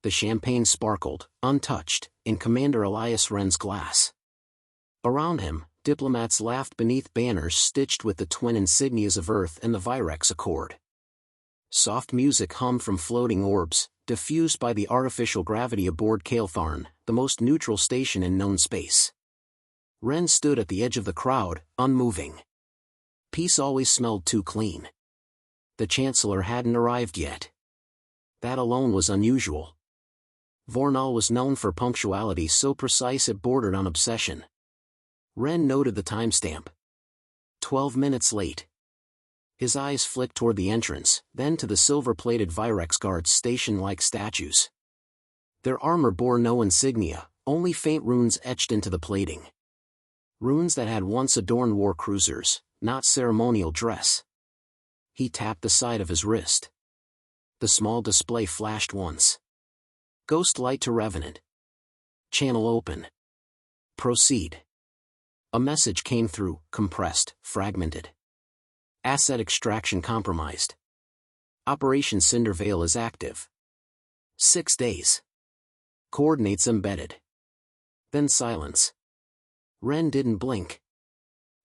The champagne sparkled, untouched, in Commander Elias Wren's glass. Around him, diplomats laughed beneath banners stitched with the twin insignias of Earth and the Virex Accord. Soft music hummed from floating orbs, diffused by the artificial gravity aboard Caeltharn, the most neutral station in known space. Wren stood at the edge of the crowd, unmoving. Peace always smelled too clean. The Chancellor hadn't arrived yet. That alone was unusual. Vornal was known for punctuality so precise it bordered on obsession. Wren noted the timestamp. 12 minutes late. His eyes flicked toward the entrance, then to the silver-plated Virex guards stationed like statues. Their armor bore no insignia, only faint runes etched into the plating. Runes that had once adorned war cruisers, not ceremonial dress. He tapped the side of his wrist. The small display flashed once. Ghost light to Revenant. Channel open. Proceed. A message came through, compressed, fragmented. Asset extraction compromised. Operation Cindervale is active. 6 days. Coordinates embedded. Then silence. Wren didn't blink.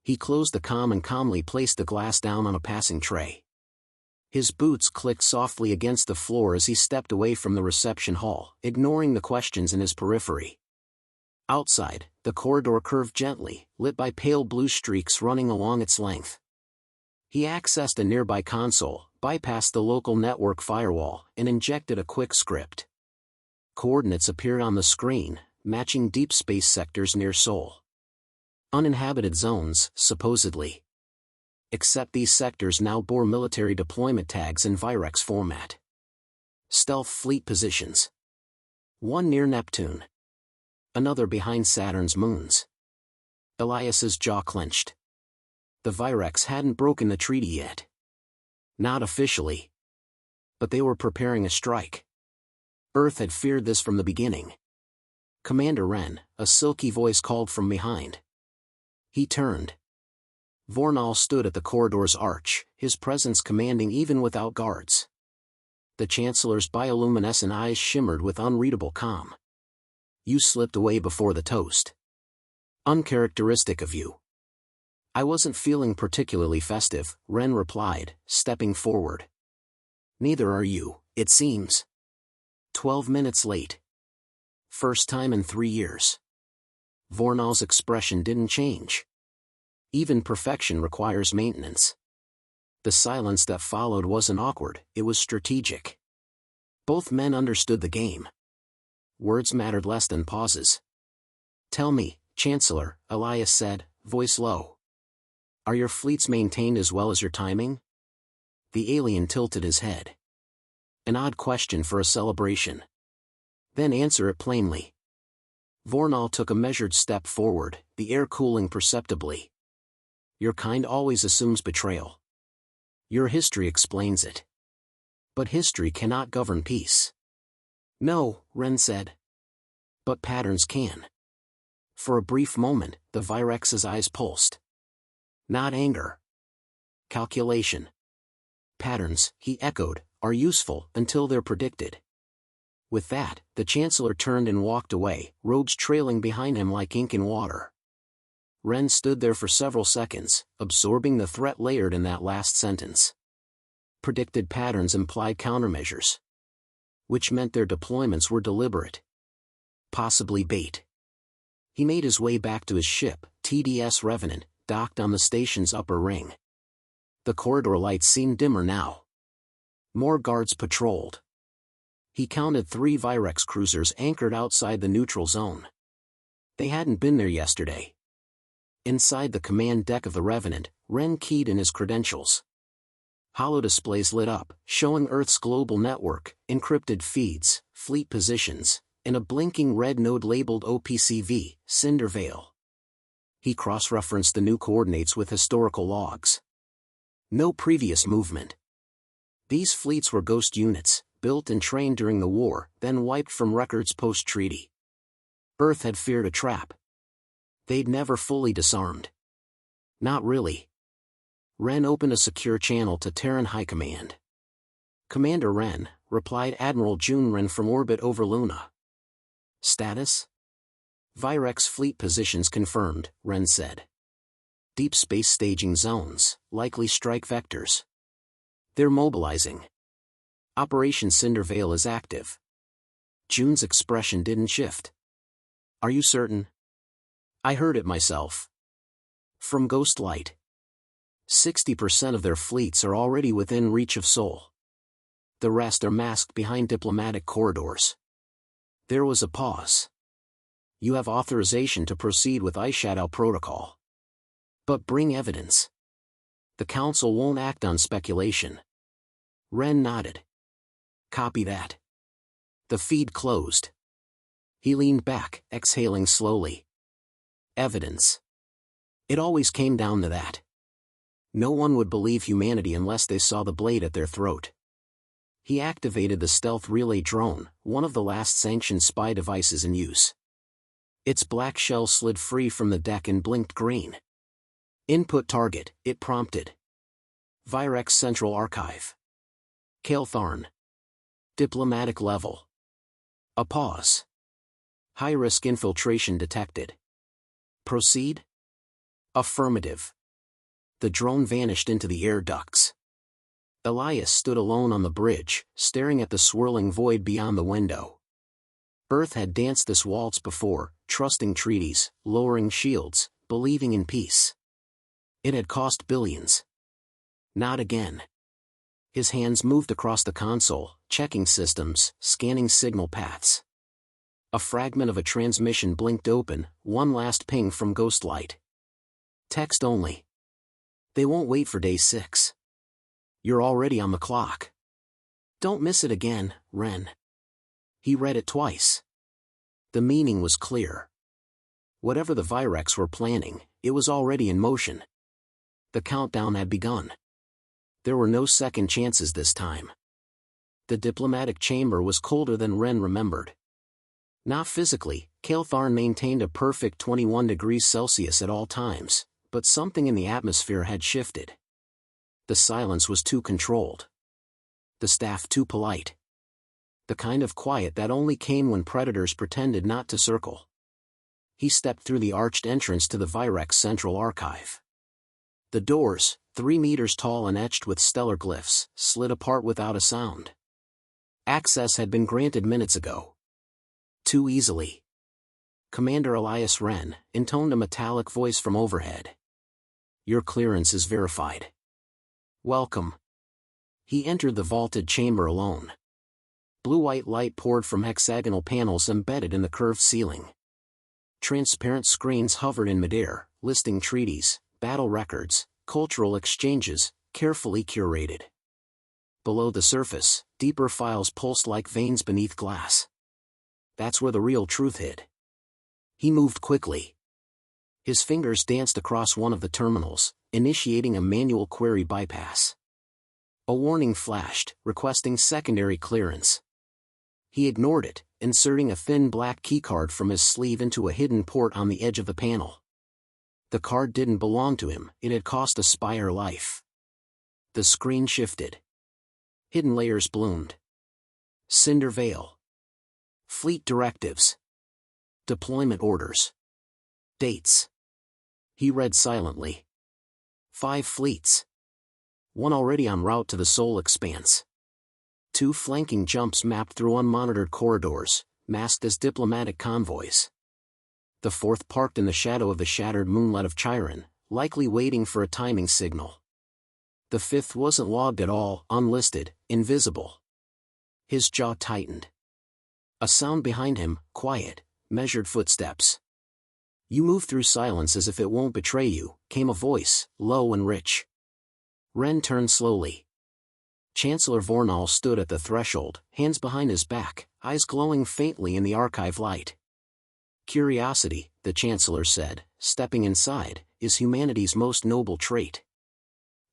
He closed the comm and calmly placed the glass down on a passing tray. His boots clicked softly against the floor as he stepped away from the reception hall, ignoring the questions in his periphery. Outside, the corridor curved gently, lit by pale blue streaks running along its length. He accessed a nearby console, bypassed the local network firewall, and injected a quick script. Coordinates appeared on the screen, matching deep space sectors near Sol. Uninhabited zones, supposedly. Except these sectors now bore military deployment tags in Virex format. Stealth fleet positions. One near Neptune. Another behind Saturn's moons. Elias's jaw clenched. The Virex hadn't broken the treaty yet. Not officially. But they were preparing a strike. Earth had feared this from the beginning. Commander Wren, a silky voice called from behind. He turned. Vornal stood at the corridor's arch, his presence commanding even without guards. The Chancellor's bioluminescent eyes shimmered with unreadable calm. You slipped away before the toast. Uncharacteristic of you. I wasn't feeling particularly festive, Wren replied, stepping forward. Neither are you, it seems. 12 minutes late. First time in 3 years. Vornal's expression didn't change. Even perfection requires maintenance. The silence that followed wasn't awkward, it was strategic. Both men understood the game. Words mattered less than pauses. Tell me, Chancellor, Elias said, voice low. Are your fleets maintained as well as your timing? The alien tilted his head. An odd question for a celebration. Then answer it plainly. Vornal took a measured step forward, the air cooling perceptibly. Your kind always assumes betrayal. Your history explains it. But history cannot govern peace. No, Wren said. But patterns can. For a brief moment, the Virex's eyes pulsed. Not anger. Calculation. Patterns, he echoed, are useful until they're predicted. With that, the Chancellor turned and walked away, robes trailing behind him like ink in water. Wren stood there for several seconds, absorbing the threat layered in that last sentence. Predicted patterns implied countermeasures. Which meant their deployments were deliberate. Possibly bait. He made his way back to his ship, TDS Revenant, docked on the station's upper ring. The corridor lights seemed dimmer now. More guards patrolled. He counted 3 Virex cruisers anchored outside the neutral zone. They hadn't been there yesterday. Inside the command deck of the Revenant, Wren keyed in his credentials. Holodisplays lit up, showing Earth's global network, encrypted feeds, fleet positions, and a blinking red node labeled OPCV, Cindervale. He cross-referenced the new coordinates with historical logs. No previous movement. These fleets were ghost units, built and trained during the war, then wiped from records post-treaty. Earth had feared a trap. They'd never fully disarmed. Not really. Wren opened a secure channel to Terran High Command. Commander Wren, replied Admiral June Wren from orbit over Luna. Status? Virex fleet positions confirmed, Wren said. Deep space staging zones, likely strike vectors. They're mobilizing. Operation Cindervale is active. June's expression didn't shift. Are you certain? I heard it myself. From Ghostlight. 60% of their fleets are already within reach of Sol. The rest are masked behind diplomatic corridors. There was a pause. You have authorization to proceed with Eyeshadow Protocol. But bring evidence. The Council won't act on speculation. Wren nodded. Copy that. The feed closed. He leaned back, exhaling slowly. Evidence. It always came down to that. No one would believe humanity unless they saw the blade at their throat. He activated the stealth relay drone, one of the last sanctioned spy devices in use. Its black shell slid free from the deck and blinked green. Input target, it prompted. Virex Central Archive. Kael'Tharn. Diplomatic level. A pause. High-risk infiltration detected. Proceed? Affirmative. The drone vanished into the air ducts. Elias stood alone on the bridge, staring at the swirling void beyond the window. Earth had danced this waltz before, trusting treaties, lowering shields, believing in peace. It had cost billions. Not again. His hands moved across the console, checking systems, scanning signal paths. A fragment of a transmission blinked open, one last ping from Ghostlight. Text only. They won't wait for day 6. You're already on the clock. Don't miss it again, Wren. He read it twice. The meaning was clear. Whatever the Virex were planning, it was already in motion. The countdown had begun. There were no second chances this time. The diplomatic chamber was colder than Wren remembered. Not physically, Kael'Tharn maintained a perfect 21 degrees Celsius at all times, but something in the atmosphere had shifted. The silence was too controlled. The staff too polite. The kind of quiet that only came when predators pretended not to circle. He stepped through the arched entrance to the Virex Central Archive. The doors, 3 meters tall and etched with stellar glyphs, slid apart without a sound. Access had been granted minutes ago. Too easily. Commander Elias Wren intoned a metallic voice from overhead. Your clearance is verified. Welcome. He entered the vaulted chamber alone. Blue-white light poured from hexagonal panels embedded in the curved ceiling. Transparent screens hovered in midair, listing treaties, battle records, cultural exchanges, carefully curated. Below the surface, deeper files pulsed like veins beneath glass. That's where the real truth hid. He moved quickly. His fingers danced across one of the terminals, initiating a manual query bypass. A warning flashed, requesting secondary clearance. He ignored it, inserting a thin black keycard from his sleeve into a hidden port on the edge of the panel. The card didn't belong to him, it had cost a spire life. The screen shifted. Hidden layers bloomed. Cindervale. Fleet directives. Deployment orders. Dates. He read silently. 5 fleets. 1 already en route to the Sol Expanse. 2 flanking jumps mapped through unmonitored corridors, masked as diplomatic convoys. The 4th parked in the shadow of the shattered moonlet of Chiron, likely waiting for a timing signal. The 5th wasn't logged at all, unlisted, invisible. His jaw tightened. A sound behind him, quiet, measured footsteps. You move through silence as if it won't betray you, came a voice, low and rich. Wren turned slowly. Chancellor Vornal stood at the threshold, hands behind his back, eyes glowing faintly in the archive light. Curiosity, the Chancellor said, stepping inside, is humanity's most noble trait.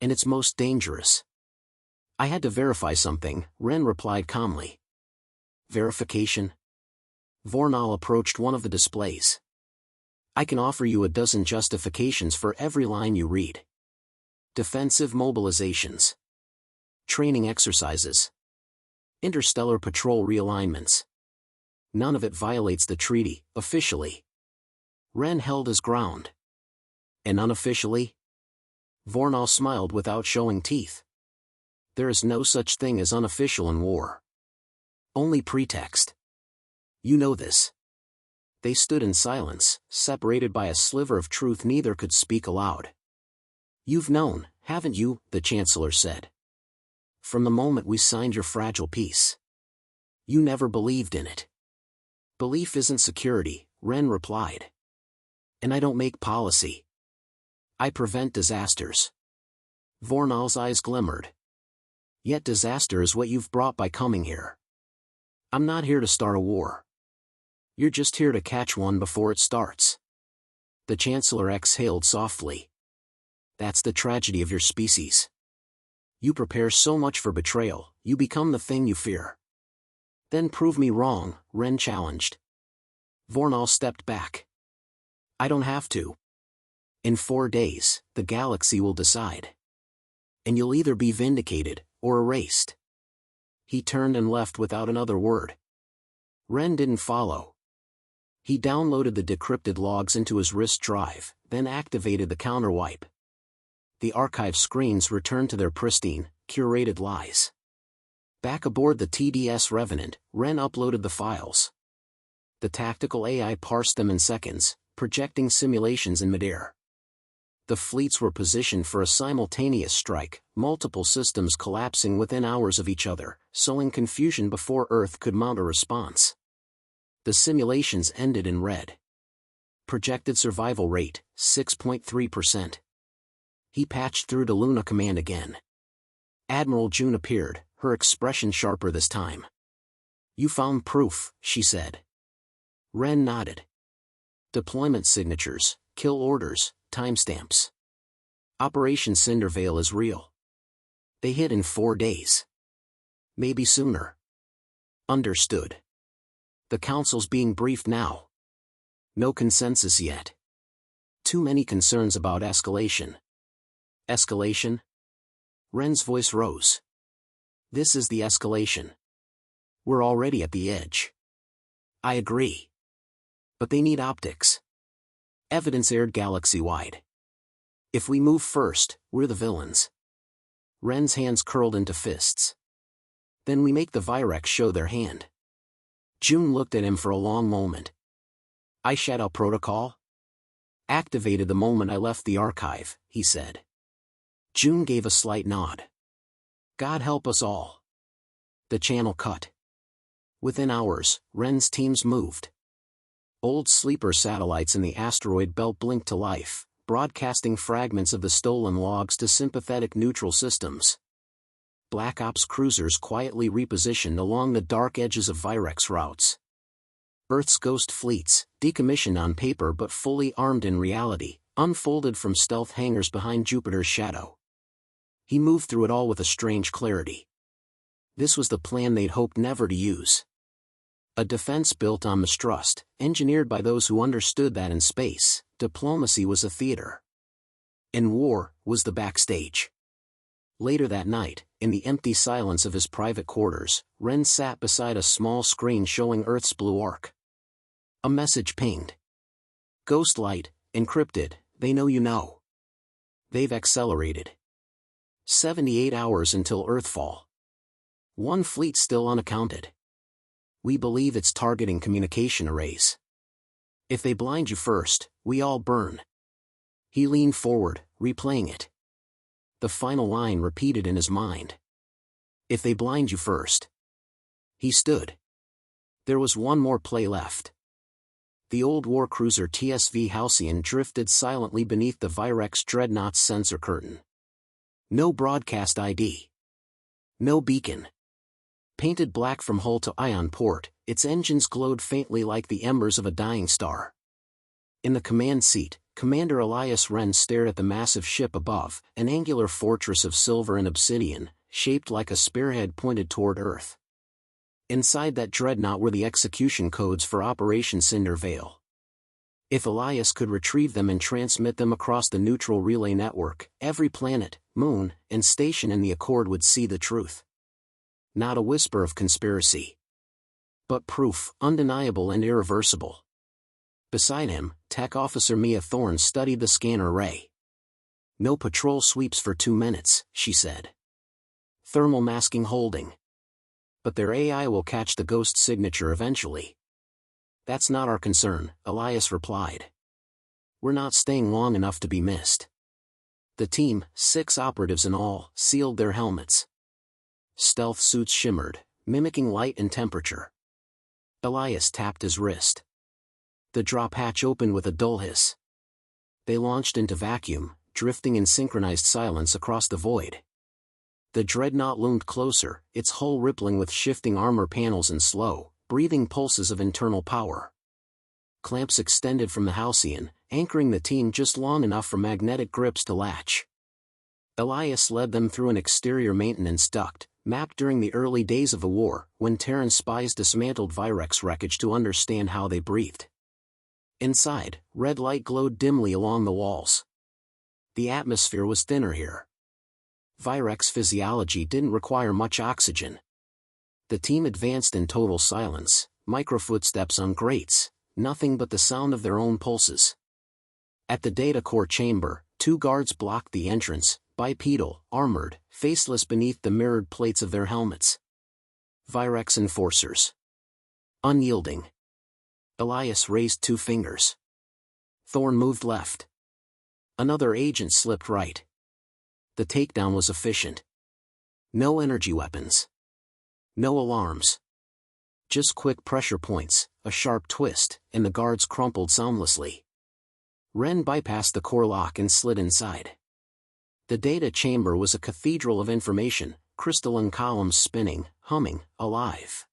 And its most dangerous. I had to verify something, Wren replied calmly. Verification? Vornal approached one of the displays. I can offer you a dozen justifications for every line you read. Defensive mobilizations. Training exercises. Interstellar patrol realignments. None of it violates the treaty, officially. Wren held his ground. And unofficially? Vornal smiled without showing teeth. There is no such thing as unofficial in war. Only pretext. You know this. They stood in silence, separated by a sliver of truth neither could speak aloud. You've known, haven't you? The Chancellor said. From the moment we signed your fragile peace. You never believed in it. Belief isn't security, Wren replied. And I don't make policy. I prevent disasters. Vornal's eyes glimmered. Yet disaster is what you've brought by coming here. I'm not here to start a war. You're just here to catch one before it starts. The Chancellor exhaled softly. That's the tragedy of your species. You prepare so much for betrayal, you become the thing you fear. Then prove me wrong, Wren challenged. Vornal stepped back. I don't have to. In 4 days, the galaxy will decide. And you'll either be vindicated, or erased. He turned and left without another word. Wren didn't follow. He downloaded the decrypted logs into his wrist drive, then activated the counterwipe. The archive screens returned to their pristine, curated lies. Back aboard the TDS Revenant, Wren uploaded the files. The tactical AI parsed them in seconds, projecting simulations in midair. The fleets were positioned for a simultaneous strike, multiple systems collapsing within hours of each other, sowing confusion before Earth could mount a response. The simulations ended in red. Projected survival rate, 6.3%. He patched through to Luna Command again. Admiral June appeared, her expression sharper this time. You found proof, she said. Wren nodded. Deployment signatures, kill orders, timestamps. Operation Cindervale is real. They hit in 4 days. Maybe sooner. Understood. The Council's being briefed now. No consensus yet. Too many concerns about escalation. Escalation? Wren's voice rose. This is the escalation. We're already at the edge. I agree. But they need optics. Evidence aired galaxy-wide. If we move first, we're the villains. Wren's hands curled into fists. Then we make the Virex show their hand. June looked at him for a long moment. I shadow protocol? Activated the moment I left the archive, he said. June gave a slight nod. God help us all. The channel cut. Within hours, Wren's teams moved. Old sleeper satellites in the asteroid belt blinked to life, broadcasting fragments of the stolen logs to sympathetic neutral systems. Black Ops cruisers quietly repositioned along the dark edges of Virex routes. Earth's ghost fleets, decommissioned on paper but fully armed in reality, unfolded from stealth hangars behind Jupiter's shadow. He moved through it all with a strange clarity. This was the plan they'd hoped never to use. A defense built on mistrust, engineered by those who understood that in space, diplomacy was a theater. In war, was the backstage. Later that night, in the empty silence of his private quarters, Wren sat beside a small screen showing Earth's blue arc. A message pinged. Ghost light, encrypted, they know you know. They've accelerated. 78 hours until Earthfall. One fleet still unaccounted. We believe it's targeting communication arrays. If they blind you first, we all burn. He leaned forward, replaying it. The final line repeated in his mind. If they blind you first. He stood. There was one more play left. The old warcruiser TSV Halcyon drifted silently beneath the Virex Dreadnought's sensor curtain. No broadcast ID. No beacon. Painted black from hull to ion port, its engines glowed faintly like the embers of a dying star. In the command seat, Commander Elias Wren stared at the massive ship above, an angular fortress of silver and obsidian, shaped like a spearhead pointed toward Earth. Inside that dreadnought were the execution codes for Operation Cindervale. If Elias could retrieve them and transmit them across the neutral relay network, every planet, moon, and station in the Accord would see the truth. Not a whisper of conspiracy. But proof, undeniable and irreversible. Beside him, Tech Officer Mia Thorne studied the scanner array. No patrol sweeps for 2 minutes, she said. Thermal masking holding. But their AI will catch the ghost signature eventually. That's not our concern, Elias replied. We're not staying long enough to be missed. The team, 6 operatives in all, sealed their helmets. Stealth suits shimmered, mimicking light and temperature. Elias tapped his wrist. The drop hatch opened with a dull hiss. They launched into vacuum, drifting in synchronized silence across the void. The dreadnought loomed closer, its hull rippling with shifting armor panels and slow, breathing pulses of internal power. Clamps extended from the Halcyon, anchoring the team just long enough for magnetic grips to latch. Elias led them through an exterior maintenance duct, mapped during the early days of the war, when Terran spies dismantled Virex wreckage to understand how they breathed. Inside, red light glowed dimly along the walls. The atmosphere was thinner here. Virex physiology didn't require much oxygen. The team advanced in total silence, micro footsteps on grates, nothing but the sound of their own pulses. At the data core chamber, 2 guards blocked the entrance, bipedal, armored, faceless beneath the mirrored plates of their helmets. Virex enforcers. Unyielding. Elias raised 2 fingers. Thorne moved left. Another agent slipped right. The takedown was efficient. No energy weapons. No alarms. Just quick pressure points, a sharp twist, and the guards crumpled soundlessly. Ren bypassed the core lock and slid inside. The data chamber was a cathedral of information, crystalline columns spinning, humming, alive.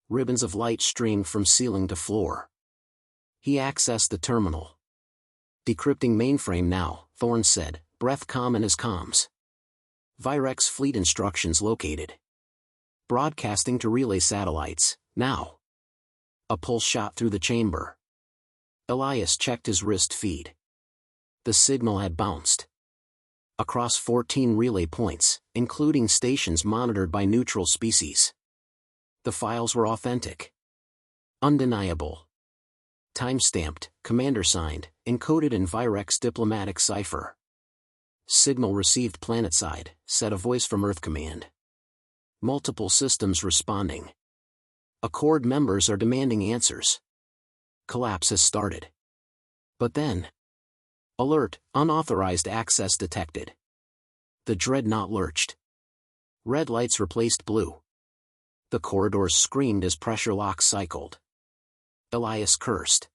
Ribbons of light streamed from ceiling to floor. He accessed the terminal. Decrypting mainframe now, Thorne said, breath calm in his comms. Virex fleet instructions located. Broadcasting to relay satellites, now. A pulse shot through the chamber. Elias checked his wrist feed. The signal had bounced. Across 14 relay points, including stations monitored by neutral species. The files were authentic. Undeniable. Time-stamped, commander-signed, encoded in Virex diplomatic cipher. Signal received planetside, said a voice from Earth Command. Multiple systems responding. Accord members are demanding answers. Collapse has started. But then. Alert, unauthorized access detected. The dreadnought lurched. Red lights replaced blue. The corridors screamed as pressure locks cycled. Elias cursed.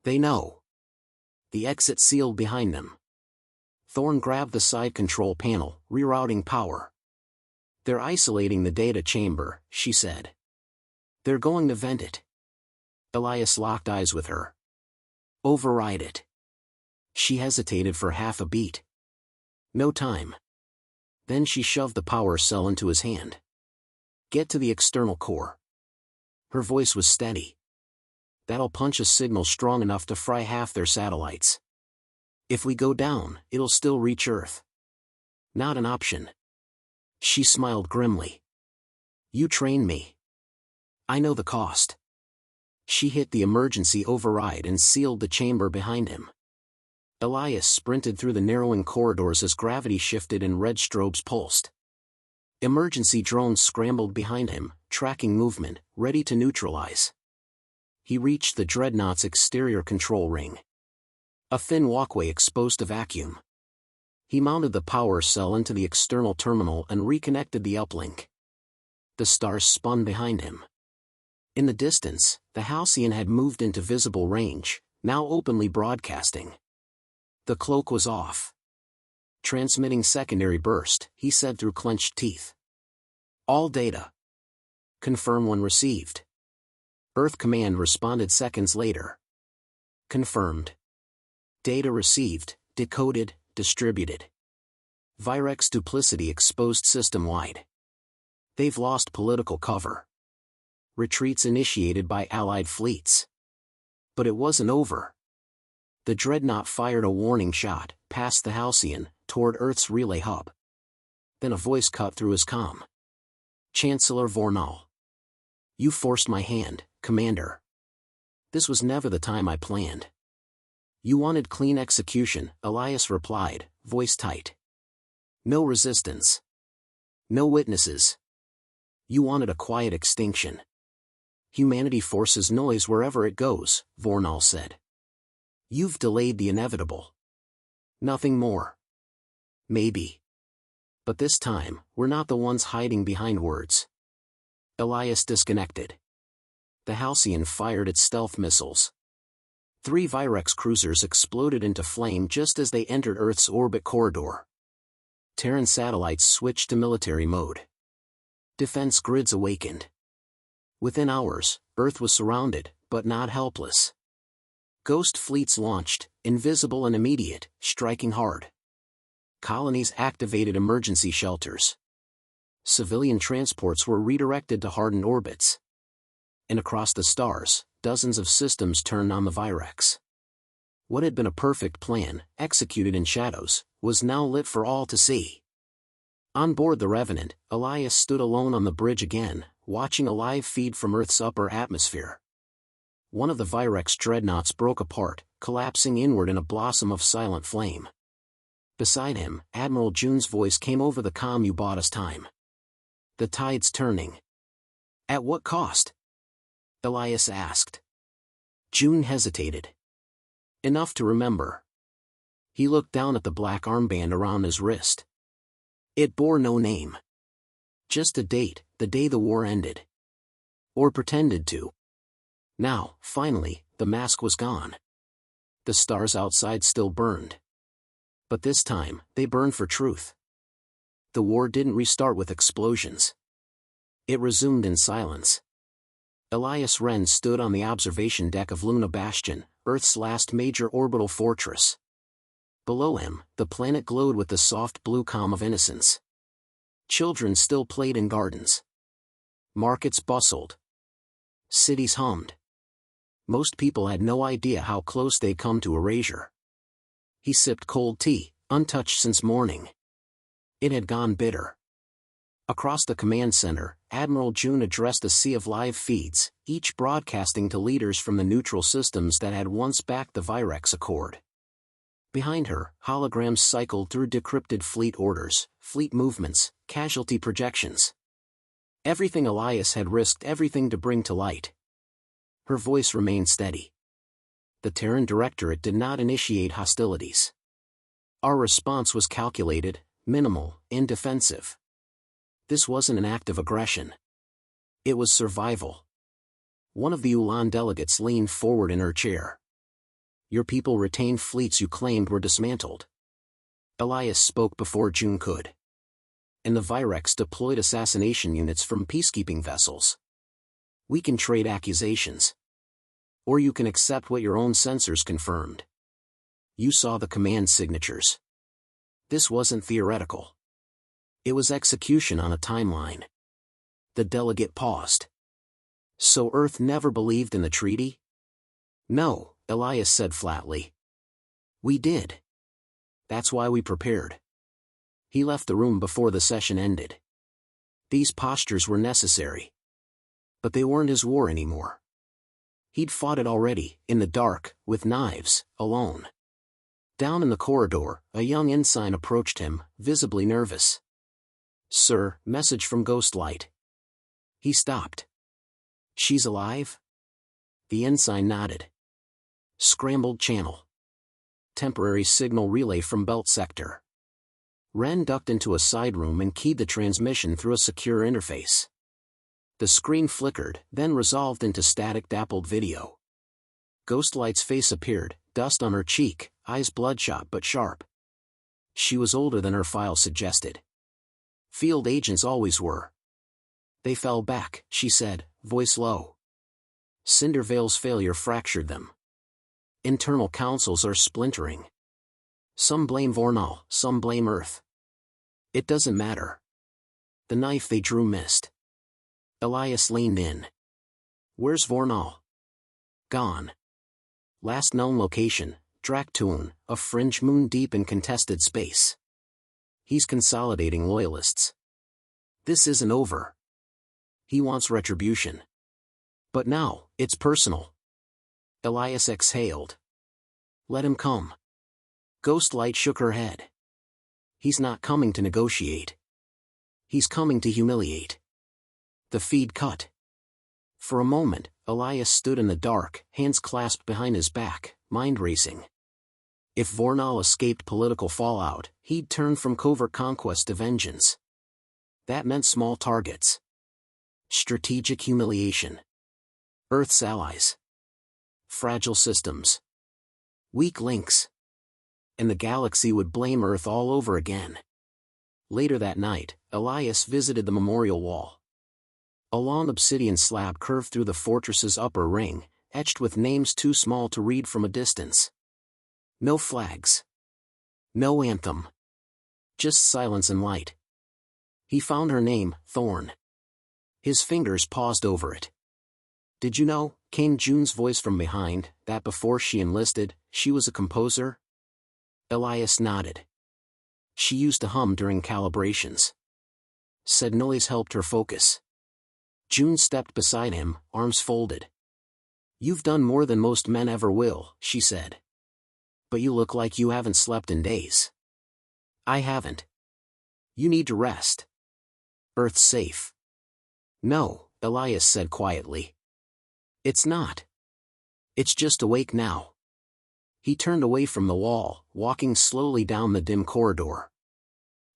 They know. The exit sealed behind them. Thorne grabbed the side control panel, rerouting power. They're isolating the data chamber, she said. They're going to vent it. Elias locked eyes with her. Override it. She hesitated for half a beat. No time. Then she shoved the power cell into his hand. Get to the external core. Her voice was steady. That'll punch a signal strong enough to fry half their satellites. If we go down, it'll still reach Earth. Not an option. She smiled grimly. You trained me. I know the cost. She hit the emergency override and sealed the chamber behind him. Elias sprinted through the narrowing corridors as gravity shifted and red strobes pulsed. Emergency drones scrambled behind him, tracking movement, ready to neutralize. He reached the dreadnought's exterior control ring. A thin walkway exposed to vacuum. He mounted the power cell into the external terminal and reconnected the uplink. The stars spun behind him. In the distance, the Halcyon had moved into visible range, now openly broadcasting. The cloak was off. Transmitting secondary burst, he said through clenched teeth. All data. Confirm when received. Earth Command responded seconds later. Confirmed. Data received, decoded, distributed. Virex duplicity exposed system-wide. They've lost political cover. Retreats initiated by Allied fleets. But it wasn't over. The dreadnought fired a warning shot, past the Halcyon, toward Earth's relay hub. Then a voice cut through his comm. Chancellor Vornal. You forced my hand, Commander. This was never the time I planned. You wanted clean execution, Elias replied, voice tight. No resistance. No witnesses. You wanted a quiet extinction. Humanity forces noise wherever it goes, Vornal said. You've delayed the inevitable. Nothing more. Maybe. But this time, we're not the ones hiding behind words. Elias disconnected. The Halcyon fired its stealth missiles. 3 Virex cruisers exploded into flame just as they entered Earth's orbit corridor. Terran satellites switched to military mode. Defense grids awakened. Within hours, Earth was surrounded, but not helpless. Ghost fleets launched, invisible and immediate, striking hard. Colonies activated emergency shelters. Civilian transports were redirected to hardened orbits. And across the stars, dozens of systems turned on the Virex. What had been a perfect plan, executed in shadows, was now lit for all to see. On board the Revenant, Elias stood alone on the bridge again, watching a live feed from Earth's upper atmosphere. One of the Virex dreadnoughts broke apart, collapsing inward in a blossom of silent flame. Beside him, Admiral June's voice came over the comm. You bought us time. The tide's turning. At what cost? Elias asked. June hesitated. Enough to remember. He looked down at the black armband around his wrist. It bore no name. Just a date, the day the war ended. Or pretended to. Now, finally, the mask was gone. The stars outside still burned. But this time, they burned for truth. The war didn't restart with explosions. It resumed in silence. Elias Wren stood on the observation deck of Luna Bastion, Earth's last major orbital fortress. Below him, the planet glowed with the soft blue calm of innocence. Children still played in gardens. Markets bustled. Cities hummed. Most people had no idea how close they'd come to erasure. He sipped cold tea, untouched since morning. It had gone bitter. Across the command center, Admiral June addressed a sea of live feeds, each broadcasting to leaders from the neutral systems that had once backed the Virex Accord. Behind her, holograms cycled through decrypted fleet orders, fleet movements, casualty projections. Everything Elias had risked everything to bring to light. Her voice remained steady. The Terran Directorate did not initiate hostilities. Our response was calculated, minimal, and defensive. This wasn't an act of aggression. It was survival. One of the Ulan delegates leaned forward in her chair. Your people retained fleets you claimed were dismantled. Elias spoke before June could. And the Virex deployed assassination units from peacekeeping vessels. We can trade accusations. Or you can accept what your own sensors confirmed. You saw the command signatures. This wasn't theoretical. It was execution on a timeline. The delegate paused. So Earth never believed in the treaty? No, Elias said flatly. We did. That's why we prepared. He left the room before the session ended. These postures were necessary. But they weren't his war anymore. He'd fought it already, in the dark, with knives, alone. Down in the corridor, a young ensign approached him, visibly nervous. Sir, message from Ghostlight. He stopped. She's alive? The ensign nodded. Scrambled channel. Temporary signal relay from Belt Sector. Wren ducked into a side room and keyed the transmission through a secure interface. The screen flickered, then resolved into static dappled video. Ghostlight's face appeared, dust on her cheek, eyes bloodshot but sharp. She was older than her file suggested. Field agents always were. They fell back, she said, voice low. Cindervale's failure fractured them. Internal councils are splintering. Some blame Vornal, some blame Earth. It doesn't matter. The knife they drew missed. Elias leaned in. Where's Vornal? Gone. Last known location, Draktoon, a fringe moon deep in contested space. He's consolidating loyalists. This isn't over. He wants retribution. But now, it's personal. Elias exhaled. Let him come. Ghostlight shook her head. He's not coming to negotiate. He's coming to humiliate. The feed cut. For a moment, Elias stood in the dark, hands clasped behind his back, mind racing. If Vornal escaped political fallout, he'd turn from covert conquest to vengeance. That meant small targets. Strategic humiliation. Earth's allies. Fragile systems. Weak links. And the galaxy would blame Earth all over again. Later that night, Elias visited the memorial wall. A long obsidian slab curved through the fortress's upper ring, etched with names too small to read from a distance. No flags. No anthem. Just silence and light. He found her name, Thorn. His fingers paused over it. Did you know, came June's voice from behind, that before she enlisted, she was a composer? Elias nodded. She used to hum during calibrations. Said noise helped her focus. June stepped beside him, arms folded. You've done more than most men ever will, she said. But you look like you haven't slept in days. I haven't. You need to rest. Earth's safe. No, Elias said quietly. It's not. It's just awake now. He turned away from the wall, walking slowly down the dim corridor.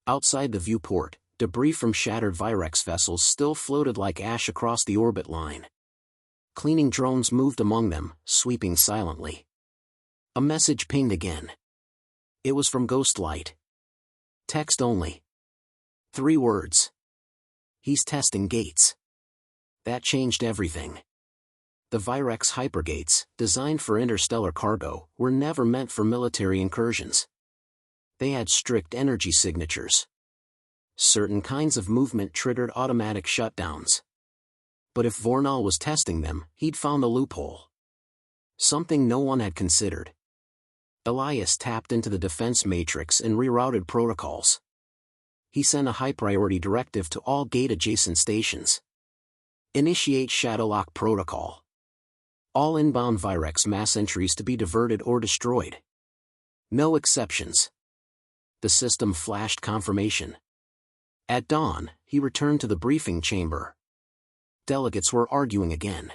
Outside the viewport, debris from shattered Virex vessels still floated like ash across the orbit line. Cleaning drones moved among them, sweeping silently. A message pinged again. It was from Ghostlight. Text only. 3 words. He's testing gates. That changed everything. The Virex hypergates, designed for interstellar cargo, were never meant for military incursions. They had strict energy signatures. Certain kinds of movement triggered automatic shutdowns. But if Vornal was testing them, he'd found a loophole. Something no one had considered. Elias tapped into the defense matrix and rerouted protocols. He sent a high-priority directive to all gate-adjacent stations. Initiate Shadowlock protocol. All inbound Virex mass entries to be diverted or destroyed. No exceptions. The system flashed confirmation. At dawn, he returned to the briefing chamber. Delegates were arguing again.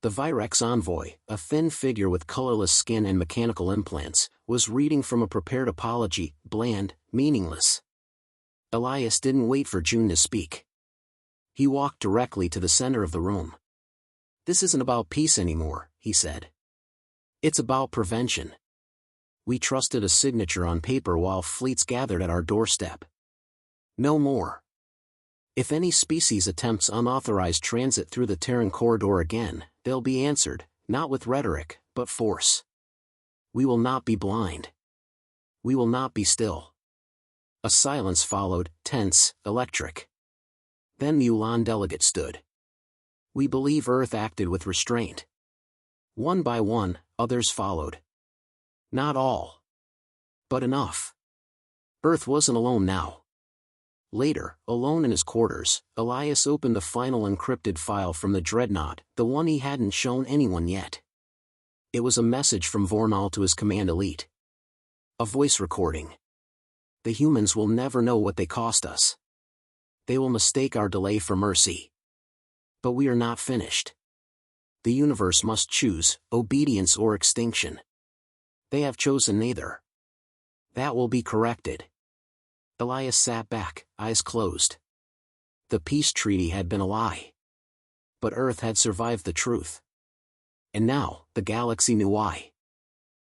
The Virex envoy, a thin figure with colorless skin and mechanical implants, was reading from a prepared apology, bland, meaningless. Elias didn't wait for June to speak. He walked directly to the center of the room. This isn't about peace anymore, he said. It's about prevention. We trusted a signature on paper while fleets gathered at our doorstep. No more. If any species attempts unauthorized transit through the Terran corridor again, they'll be answered, not with rhetoric, but force. We will not be blind. We will not be still. A silence followed, tense, electric. Then the Ulan delegate stood. We believe Earth acted with restraint. One by one, others followed. Not all. But enough. Earth wasn't alone now. Later, alone in his quarters, Elias opened the final encrypted file from the Dreadnought, the one he hadn't shown anyone yet. It was a message from Vornal to his command elite. A voice recording. The humans will never know what they cost us. They will mistake our delay for mercy. But we are not finished. The universe must choose, obedience or extinction. They have chosen neither. That will be corrected. Elias sat back, eyes closed. The peace treaty had been a lie. But Earth had survived the truth. And now, the galaxy knew why.